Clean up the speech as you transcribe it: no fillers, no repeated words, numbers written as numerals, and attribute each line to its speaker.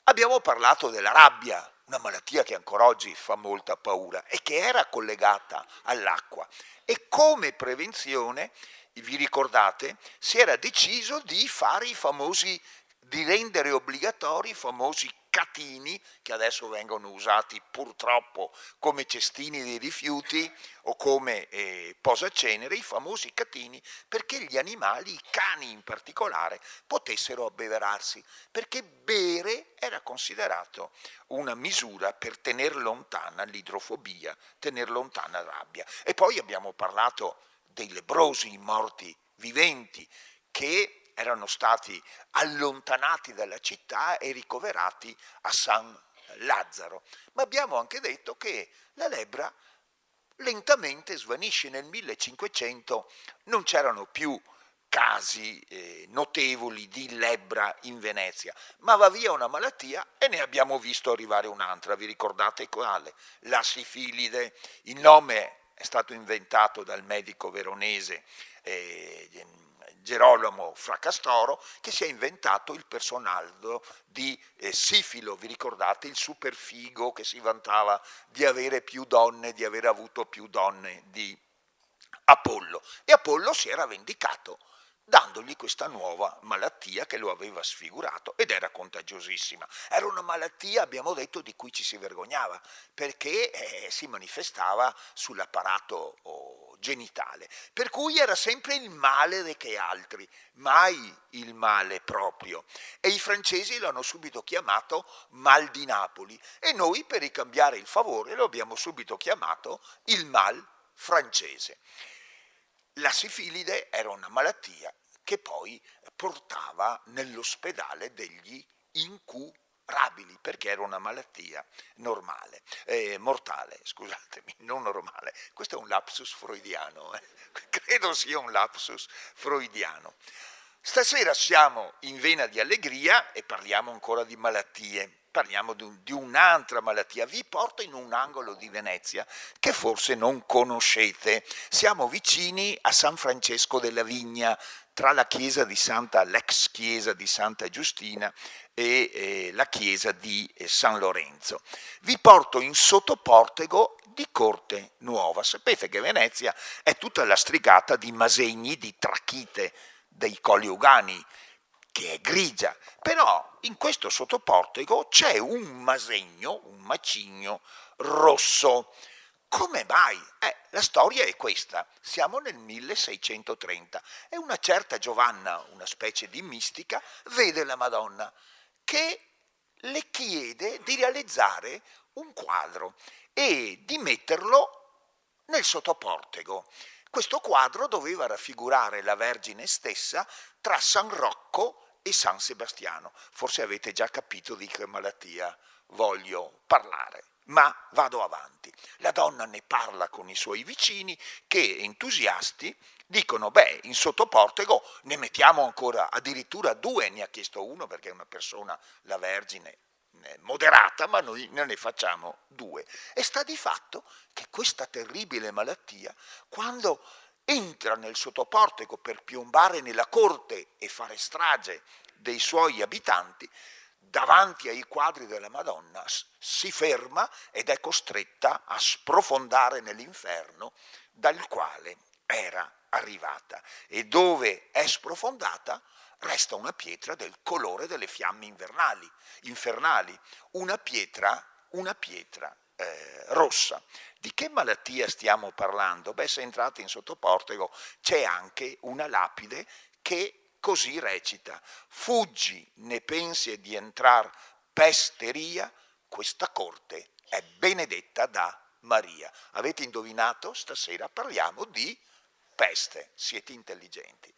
Speaker 1: Abbiamo parlato della rabbia, una malattia che ancora oggi fa molta paura e che era collegata all'acqua. E come prevenzione, vi ricordate, si era deciso di fare di rendere obbligatori i famosi catini, che adesso vengono usati purtroppo come cestini di rifiuti o come posacenere, i famosi catini, perché gli animali, i cani in particolare, potessero abbeverarsi, perché bere era considerato una misura per tenere lontana l'idrofobia, tenere lontana la rabbia. E poi abbiamo parlato dei lebbrosi, i morti viventi, che erano stati allontanati dalla città e ricoverati a San Lazzaro. Ma abbiamo anche detto che la lebbra lentamente svanisce. Nel 1500 non c'erano più casi notevoli di lebbra in Venezia, ma va via una malattia e ne abbiamo visto arrivare un'altra. Vi ricordate quale? La sifilide. Il nome è stato inventato dal medico veronese Gerolamo Fracastoro, che si è inventato il personaggio di Sifilo. Vi ricordate il superfigo che si vantava di avere più donne, di aver avuto più donne di Apollo? E Apollo si era vendicato dandogli questa nuova malattia che lo aveva sfigurato, ed era contagiosissima. Era una malattia, abbiamo detto, di cui ci si vergognava, perché si manifestava sull'apparato genitale, per cui era sempre il male dei altri, mai il male proprio. E i francesi l'hanno subito chiamato mal di Napoli, e noi, per ricambiare il favore, lo abbiamo subito chiamato il mal francese. La sifilide era una malattia che poi portava nell'ospedale degli incurabili, perché era una malattia mortale, scusatemi, non normale. Questo è un lapsus freudiano, credo sia un lapsus freudiano. Stasera siamo in vena di allegria e parliamo ancora di malattie. Parliamo di un'altra malattia. Vi porto in un angolo di Venezia che forse non conoscete. Siamo vicini a San Francesco della Vigna, tra la chiesa di l'ex chiesa di Santa Giustina e la chiesa di San Lorenzo. Vi porto in sottoportego di Corte Nuova. Sapete che Venezia è tutta lastricata di masegni, di trachite dei Colli Ugani, che è grigia, però in questo sottoportico c'è un masegno, un macigno rosso. Come mai? La storia è questa. Siamo nel 1630 e una certa Giovanna, una specie di mistica, vede la Madonna che le chiede di realizzare un quadro e di metterlo nel sottoportico. Questo quadro doveva raffigurare la Vergine stessa tra San Rocco e San Sebastiano. Forse avete già capito di che malattia voglio parlare, ma vado avanti. La donna ne parla con i suoi vicini che, entusiasti, dicono: beh, in sottoportico ne mettiamo ancora addirittura due. Ne ha chiesto uno perché è una persona, la Vergine, moderata, ma noi ne facciamo due. E sta di fatto che questa terribile malattia, quando entra nel sottoportico per piombare nella corte e fare strage dei suoi abitanti, davanti ai quadri della Madonna si ferma ed è costretta a sprofondare nell'inferno dal quale era arrivata. E dove è sprofondata resta una pietra del colore delle fiamme infernali, una pietra rossa. Di che malattia stiamo parlando? Beh, se entrate in sottoportico c'è anche una lapide che così recita: fuggi, ne pensi di entrar pesteria, questa corte è benedetta da Maria. Avete indovinato? Stasera parliamo di peste, siete intelligenti.